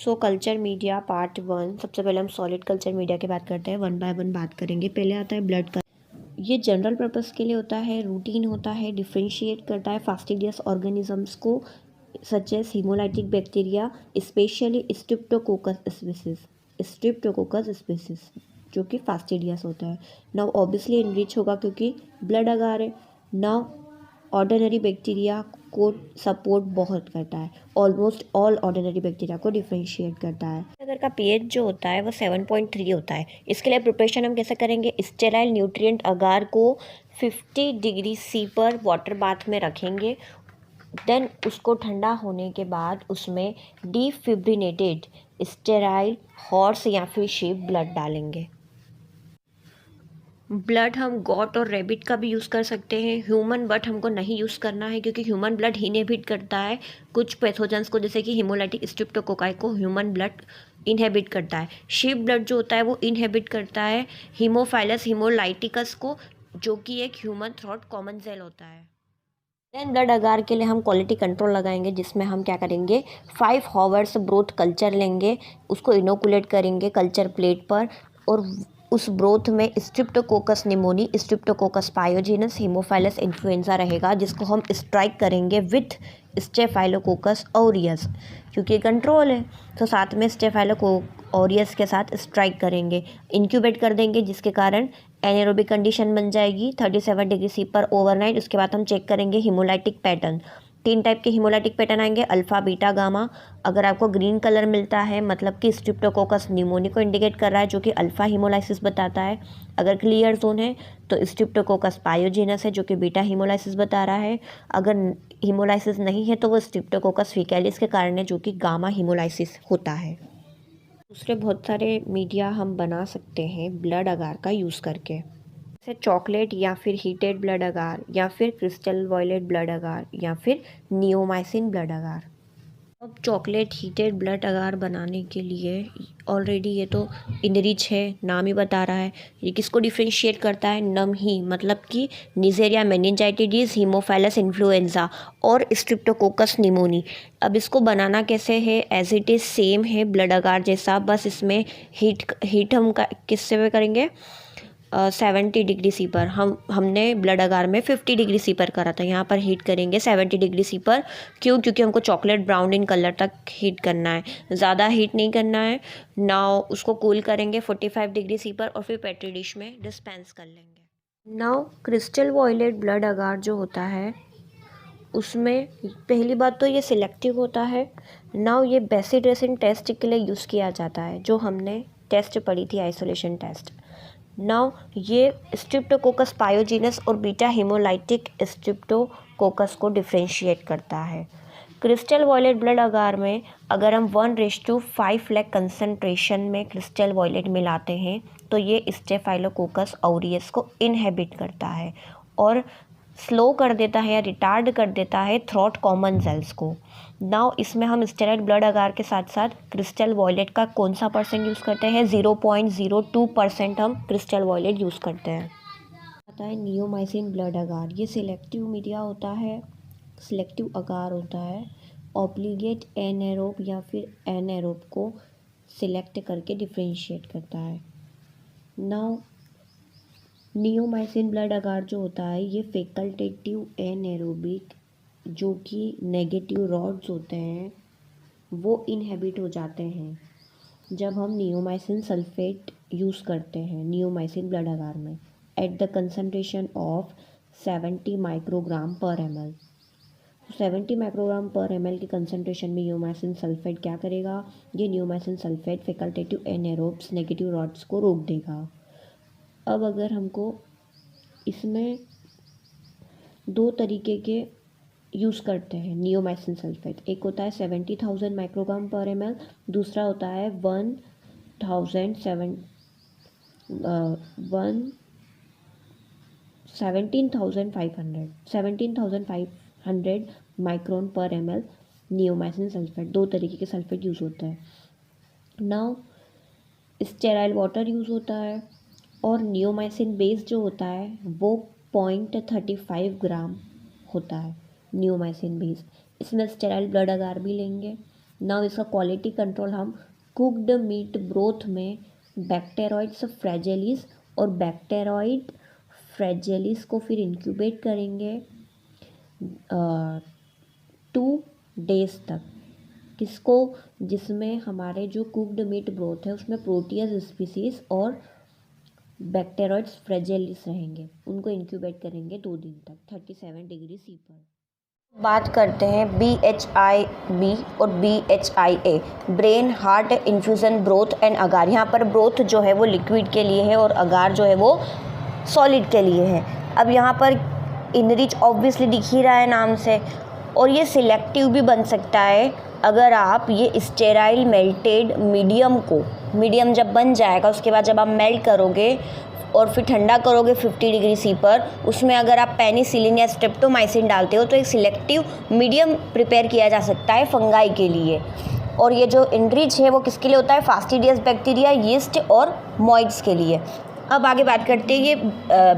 सो culture media part 1। सबसे पहले हम सॉलिड कल्चर मीडिया की बात करते हैं, वन बाय वन बात करेंगे। पहले आता है ब्लड का। ये जनरल पर्पस के लिए होता है, रूटीन होता है, डिफ्रेंशिएट करता है फास्टिडियस ऑर्गेनिजम्स को such as haemolytic bacteria, especially streptococcus species जो कि फास्टिडियस होता है। नाउ ऑब्वियसली इनरिच होगा क्योंकि ब्लड अगार है। नाउ ऑर्डिनरी बैक्टीरिया को सपोर्ट बहुत करता है, ऑलमोस्ट ऑल ऑर्डिनरी बैक्टीरिया को डिफ्रेंशिएट करता है। अगर का पीएच जो होता है वो 7.3 होता है। इसके लिए प्रिपरेशन हम कैसे करेंगे? स्टेराइल न्यूट्रिएंट अगार को 50 डिग्री सी पर वाटर बाथ में रखेंगे। देन उसको ठंडा होने के बाद उसमें डिफिब्रिनेटेड स्टेराइल हॉर्स या फिर शीप ब्लड डालेंगे। ब्लड हम गॉट और रैबिट का भी यूज़ कर सकते हैं, ह्यूमन बट हमको नहीं यूज़ करना है क्योंकि ह्यूमन ब्लड इनहेबिट करता है कुछ पैथोजेंस को, जैसे कि हीमोलाइटिक स्ट्रिप्टोकोकाई को ह्यूमन ब्लड इनहेबिट करता है। शीप ब्लड जो होता है वो इनहेबिट करता है हीमोफाइलस हीमोलाइटिकस को, जो कि एक ह्यूमन थ्रोट कॉमन सेल होता है। देन ब्लड अगार के लिए हम क्वालिटी कंट्रोल लगाएंगे, जिसमें हम क्या करेंगे, 5 हॉवर्स ब्रोथ कल्चर लेंगे, उसको इनोकुलेट करेंगे कल्चर प्लेट पर, और उस ब्रोथ में streptococcus pneumoniae, streptococcus पायोजेनस, Haemophilus influenza रहेगा, जिसको हम स्ट्राइक करेंगे विथ स्टेफाइलोकोकस ऑरियस, क्योंकि कंट्रोल है तो साथ में ऑरियस के साथ स्ट्राइक करेंगे, इंक्यूबेट कर देंगे, जिसके कारण एनारोबिक कंडीशन बन जाएगी 37 डिग्री सी पर ओवरनाइट। उसके बाद हम चेक करेंगे हीमोलाइटिक पैटर्न। 3 टाइप के हीमोलाइटिक पैटर्न आएंगे, अल्फा बीटा गामा। अगर आपको ग्रीन कलर मिलता है मतलब कि स्ट्रिप्टोकोकस निमोनी को इंडिकेट कर रहा है, जो कि अल्फा हीमोलाइसिस बताता है। अगर क्लियर जोन है तो स्ट्रिप्टोकोकस पायोजेनस है, जो कि बीटा हीमोलाइसिस बता रहा है। अगर हीमोलाइसिस नहीं है तो वो स्ट्रिप्टोकोकस फीकैलिस के कारण है, जो कि गामा हीमोलाइसिस होता है। दूसरे बहुत सारे मीडिया हम बना सकते हैं ब्लड अगार का यूज़ करके, जैसे चॉकलेट या फिर हीटेड ब्लड अगार या फिर क्रिस्टल वॉयलेट ब्लड अगार या फिर नियोमाइसिन ब्लड अगार। अब चॉकलेट हीटेड ब्लड अगार बनाने के लिए ऑलरेडी ये तो इनरिच है, नाम ही बता रहा है। ये किसको डिफ्रेंशिएट करता है? नम ही, मतलब कि निजेरिया मेनिनजाइटिस, हीमोफाइलस इन्फ्लुएंजा और स्ट्रिप्टोकोकस निमोनी। अब इसको बनाना कैसे है? एज इट इज़ सेम है ब्लड अगार जैसा, बस इसमें हीट हम किससे पे करेंगे? 70 डिग्री सी पर। हमने ब्लड अगार में 50 डिग्री सी पर करा था, यहाँ पर हीट करेंगे 70 डिग्री सी पर। क्यों? क्योंकि हमको चॉकलेट ब्राउन इन कलर तक हीट करना है, ज़्यादा हीट नहीं करना है। नाउ उसको कूल करेंगे 45 डिग्री सी पर और फिर पेट्री डिश में डिस्पेंस कर लेंगे। नाउ क्रिस्टल वॉयलेट ब्लड अगार जो होता है उसमें पहली बात तो ये सिलेक्टिव होता है। नाउ ये बेसिड्रेसिन टेस्ट के लिए यूज़ किया जाता है, जो हमने टेस्ट पढ़ी थी, आइसोलेशन टेस्ट। नाउ ये स्ट्रिप्टोकोकस पायोजेनस और बीटा हीमोलाइटिक स्ट्रिप्टोकोकस को डिफ्रेंशिएट करता है। क्रिस्टल वॉयलेट ब्लड अगार में अगर हम 1:5 लाख कंसनट्रेशन में क्रिस्टल वॉयलेट मिलाते हैं तो ये स्टेफाइलोकोकस ऑरियस को इनहेबिट करता है और स्लो कर देता है या रिटार्ड कर देता है थ्रोट कॉमन सेल्स को। नाउ इसमें हम स्टेरॉइड ब्लड अगार के साथ साथ क्रिस्टल वॉयलेट का कौन सा परसेंट यूज़ करते हैं? 0.02% हम क्रिस्टल वॉयलेट यूज़ करते हैं। आता है नियोमाइसिन ब्लड अगार। ये सिलेक्टिव मीडिया होता है, सिलेक्टिव अगार होता है, ऑब्लिगेट एनएरोब या फिर एनएरोब को सिलेक्ट करके डिफ्रेंशिएट करता है। नाउ नियोमाइसिन ब्लड अगार जो होता है ये फैकल्टेटिव एनएरोबिक, जो कि नेगेटिव रॉड्स होते हैं वो इनहेबिट हो जाते हैं जब हम नियोमाइसिन सल्फेट यूज़ करते हैं नियोमाइसिन ब्लड अगार में at the concentration of 70 microgram per ml। 70 microgram per ml की कंसनट्रेशन में नियोमाइसिन सल्फेट क्या करेगा? ये neomycin sulphate facultative anaerobes negative rods को रोक देगा। अब अगर हमको इसमें 2 तरीके के यूज़ करते हैं नियोमाइसिन सल्फेट, एक होता है 70,000 माइक्रोग्राम पर ml, दूसरा होता है 17,500 माइक्रोन पर ml नियोमाइसिन सल्फेट। 2 तरीके के सल्फेट यूज़ होता है। नाउ स्टेराइल वाटर यूज़ होता है और नियोमाइसिन बेस जो होता है वो 0.35 ग्राम होता है नियोमाइसिन बेस। इसमें स्टेराइल ब्लड अगार भी लेंगे। नाउ इसका क्वालिटी कंट्रोल हम कुक्ड मीट ब्रोथ में बैक्टेरॉइड्स फ्रेजेलिस और बैक्टेरॉइड फ्रेजेलिस को फिर इंक्यूबेट करेंगे 2 डेज तक। किसको? जिसमें हमारे जो कुक्ड मीट ब्रोथ है उसमें प्रोटियस स्पीसीज और बैक्टेरॉइड्स फ्रेजेलिस रहेंगे, उनको इंक्यूबेट करेंगे 2 दिन तक 37 डिग्री सी पर। बात करते हैं BHIB और BHIA, brain heart infusion broth and agar. यहाँ पर ब्रोथ जो है वो लिक्विड के लिए है और अगार जो है वो सॉलिड के लिए है। अब यहाँ पर इनरिच ऑब्वियसली दिख ही रहा है नाम से, और ये सिलेक्टिव भी बन सकता है अगर आप ये स्टेराइल मेल्टेड मीडियम जब बन जाएगा उसके बाद जब आप मेल्ट करोगे और फिर ठंडा करोगे 50 डिग्री सी पर, उसमें अगर आप पेनिसिलिन या स्ट्रेप्टोमाइसिन डालते हो तो एक सिलेक्टिव मीडियम प्रिपेयर किया जा सकता है फंगाई के लिए। और ये जो इनरिच है वो किसके लिए होता है? फास्टिडियस बैक्टीरिया, यीस्ट और मॉइड्स के लिए। अब आगे बात करते हैं ये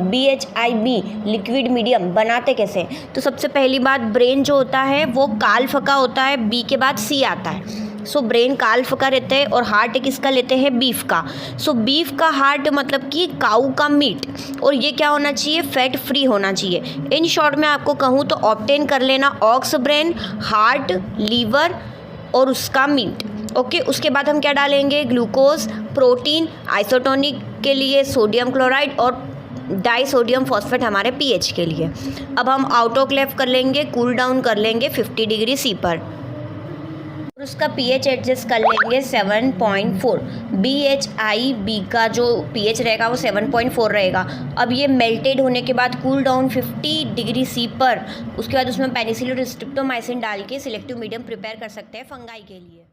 BHIB लिक्विड मीडियम बनाते कैसे। तो सबसे पहली बात, ब्रेन जो होता है वो काल फका होता है, बी के बाद सी आता है। सो ब्रेन काल फका रहते हैं और हार्ट किसका लेते हैं? बीफ का। सो बीफ का हार्ट मतलब कि काऊ का मीट, और ये क्या होना चाहिए? फैट फ्री होना चाहिए। इन शॉर्ट में आपको कहूँ तो ऑब्टेन कर लेना ऑक्स ब्रेन, हार्ट, लीवर और उसका मीट। ओके, उसके बाद हम क्या डालेंगे? ग्लूकोज, प्रोटीन, आइसोटोनिक के लिए सोडियम क्लोराइड और डाई सोडियम फॉस्फेट हमारे पीएच के लिए। अब हम आउटोक्लेव कर लेंगे, कूल डाउन कर लेंगे 50 डिग्री सी पर, और उसका पीएच एडजस्ट कर लेंगे 7.4। BHIB का जो पीएच रहेगा वो 7.4 रहेगा। अब ये मेल्टेड होने के बाद कूल डाउन 50 डिग्री सी पर, उसके बाद उसमें पेनिसिलिन और स्ट्रेप्टोमाइसिन डाल के सिलेक्टिव मीडियम प्रिपेयर कर सकते हैं फंगाई के लिए।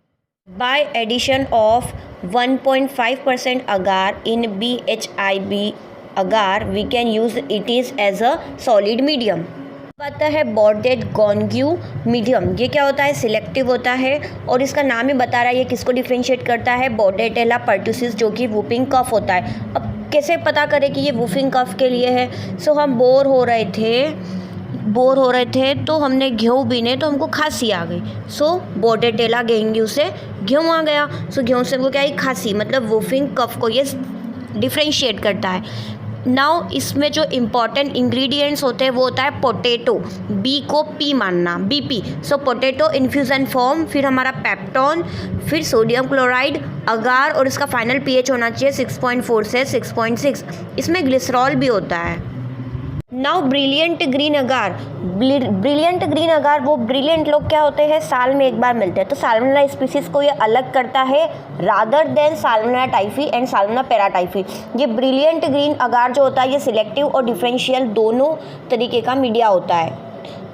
By addition of 1.5% agar in BHIB agar we can use it is as a solid medium। आता है बॉर्डेड गॉन्ग्यू मीडियम। ये क्या होता है? सिलेक्टिव होता है, और इसका नाम ही बता रहा है ये किसको डिफ्रेंशिएट करता है? बॉर्डेटेला पर्टुसिस, जो कि वूपिंग कफ होता है। अब कैसे पता करें कि ये वूपिंग कफ के लिए है? सो हम बोर हो रहे थे तो हमने गेहूँ बीने तो हमको खांसी आ गई। सो बॉर्डेटेला गेहूँ से गेहूँ आ गया। सो गेहूँ से हमको क्या आई? खांसी, मतलब वूफिंग कफ को ये डिफ्रेंशिएट करता है। नाउ इसमें जो इम्पॉर्टेंट इंग्रेडिएंट्स होते हैं वो होता है पोटैटो, बी को पी मानना, BP। सो पोटैटो इन्फ्यूज़न फॉर्म, फिर हमारा पेप्टोन, फिर सोडियम क्लोराइड, अगार, और इसका फाइनल पीएच होना चाहिए 6.4 से 6.6। इसमें ग्लिसरॉल भी होता है। नाउ ब्रिलियंट ग्रीन अगार। ब्रिलियंट ग्रीन अगार, वो ब्रिलियंट लोग क्या होते हैं? साल में एक बार मिलते हैं। तो साल्मोनेला स्पीसीज को ये अलग करता है rather than salmonella typhi and salmonella paratyphi. ये ब्रिलियंट ग्रीन अगार जो होता है ये सिलेक्टिव और डिफरेंशियल दोनों तरीके का मीडिया होता है।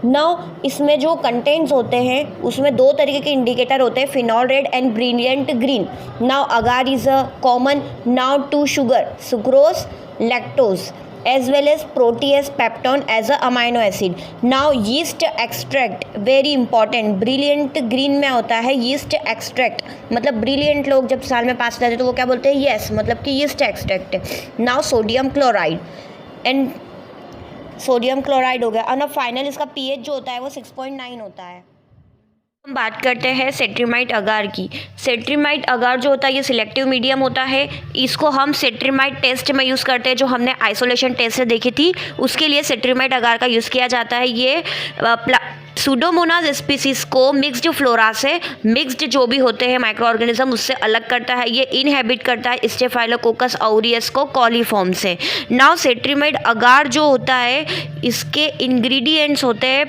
नाउ इसमें जो कंटेंट्स होते हैं उसमें 2 तरीके के इंडिकेटर होते हैं, phenol red and brilliant green. Now agar is a common now to sugar, sucrose, lactose as well as protease peptone as a amino acid। now yeast extract very important, brilliant green में होता है yeast extract। मतलब brilliant लोग जब साल में पास जाते हैं तो वो क्या बोलते हैं? yes, मतलब कि yeast extract है। now sodium chloride and sodium chloride हो गया। और ना फाइनल इसका पीएच जो होता है वो 6.9 होता है। हम बात करते हैं सेट्रीमाइट अगार की। सेट्रीमाइट अगार जो होता है ये सिलेक्टिव मीडियम होता है। इसको हम सेट्रीमाइट टेस्ट में यूज़ करते हैं, जो हमने आइसोलेशन टेस्ट से देखी थी उसके लिए सेट्रीमाइट अगार का यूज़ किया जाता है। ये सूडोमोनास स्पीसीज को मिक्स्ड फ्लोरा से मिक्स्ड जो भी होते हैं माइक्रो ऑर्गेनिज्म उससे अलग करता है। ये इनहेबिट करता है स्टेफाइलोकोकस ऑरियस को कॉलीफॉर्म से। नाउ सेट्रीमाइट अगार जो होता है इसके इंग्रेडिएंट्स होते हैं,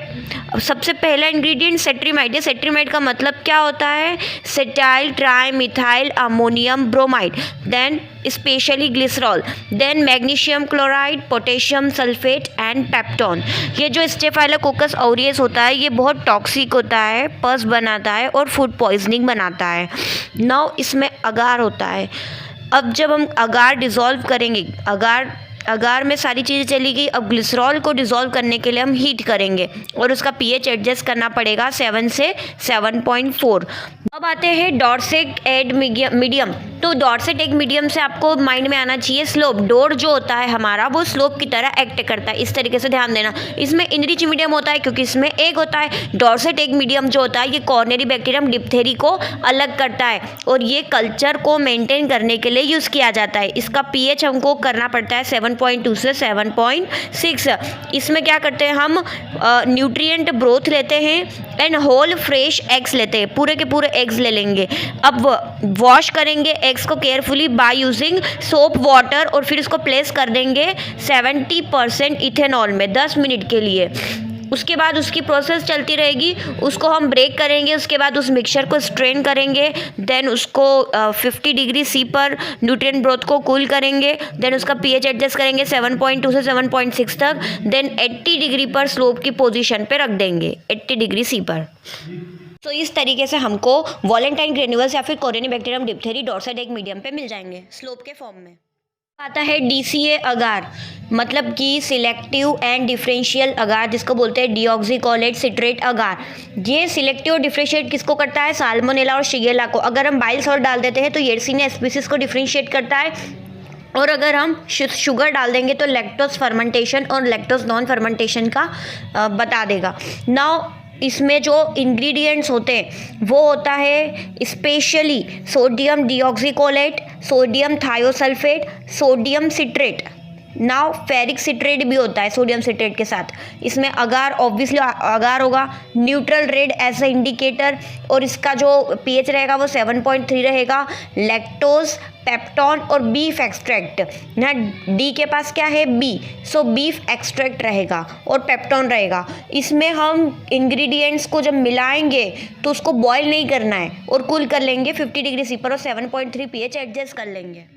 सबसे पहला इंग्रेडिएंट सेट्रीमाइट है। सेट्रीमाइट का मतलब क्या होता है? Cetyl trimethyl ammonium bromide, then especially glycerol, then magnesium chloride, potassium sulphate and peptone. ये जो स्टेफाइलोकोकस ऑरियस होता है ये बहुत टॉक्सिक होता है, पस बनाता है और फूड पॉइजनिंग बनाता है। नाउ इसमें अगार होता है। अब जब हम अगार डिज़ोल्व करेंगे, अगार में सारी चीज़ें चली गई, अब ग्लिसरॉल को डिज़ोल्व करने के लिए हम हीट करेंगे और उसका पीएच एडजस्ट करना पड़ेगा 7 से 7.4। अब आते हैं डॉर्सेट एड मीडियम। तो डॉर्सेट एग मीडियम से आपको माइंड में आना चाहिए स्लोप। डोर जो होता है हमारा वो स्लोप की तरह एक्ट करता है, इस तरीके से ध्यान देना। इसमें इनरिच मीडियम होता है क्योंकि इसमें एग होता है। डॉर्सेट एग मीडियम जो होता है ये कॉर्नरी बैक्टीरियम डिप्थेरी को अलग करता है और ये कल्चर को मेंटेन करने के लिए यूज़ किया जाता है। इसका पीएच हमको करना पड़ता है 7.2 से 7.6। इसमें क्या करते हैं हम न्यूट्रिएंट ब्रोथ लेते हैं एंड होल फ्रेश एग्स लेते हैं, पूरे के पूरे एग्स ले लेंगे। अब वॉश करेंगे एग्स को carefully by using soap water और फिर इसको प्लेस कर देंगे 70% इथेनॉल में 10 मिनट के लिए। उसके बाद उसकी प्रोसेस चलती रहेगी, उसको हम ब्रेक करेंगे, उसके बाद उस मिक्सचर को स्ट्रेन करेंगे, देन उसको 50 डिग्री सी पर न्यूट्रिएंट ब्रोथ को कूल करेंगे, देन उसका पीएच एडजस्ट करेंगे 7.2 से 7.6 तक, देन 80 डिग्री पर स्लोप की पोजीशन पे रख देंगे 80 डिग्री सी पर। तो इस तरीके से हमको वॉलेंटाइन ग्रेन्यूल्स या फिर Corynebacterium diphtheriae Dorset egg medium पे मिल जाएंगे स्लोप के फॉर्म में। आता है डीसीए अगार, मतलब कि सिलेक्टिव एंड डिफरेंशियल अगार, जिसको बोलते हैं डीऑक्सीकोलेट सिट्रेट अगार। ये सिलेक्टिव और डिफरेंशिएट किसको करता है? साल्मोनेला और शिगेला को। अगर हम बाइल सॉल्ट डाल देते हैं तो येरसिनिया स्पीसीज को डिफरेंशिएट करता है, और अगर हम शुगर डाल देंगे तो लैक्टोज फर्मेंटेशन और लैक्टोज नॉन फर्मेंटेशन का बता देगा। नाउ इसमें जो इंग्रेडिएंट्स होते हैं वो होता है especially sodium deoxycholate, sodium thiosulphate, sodium citrate. Now ferric citrate भी होता है सोडियम सिट्रेट के साथ। इसमें अगार, ऑब्वियसली अगार होगा। Neutral red as a indicator, और इसका जो पीएच रहेगा वो 7.3 रहेगा। लैक्टोज, पेप्टोन और बीफ एक्सट्रैक्ट ना, डी के पास क्या है? बी, सो बीफ एक्सट्रैक्ट रहेगा और पेप्टोन रहेगा। इसमें हम इंग्रेडिएंट्स को जब मिलाएंगे तो उसको बॉयल नहीं करना है और कूल कर लेंगे 50 डिग्री सी पर और 7.3 पीएच एडजस्ट कर लेंगे।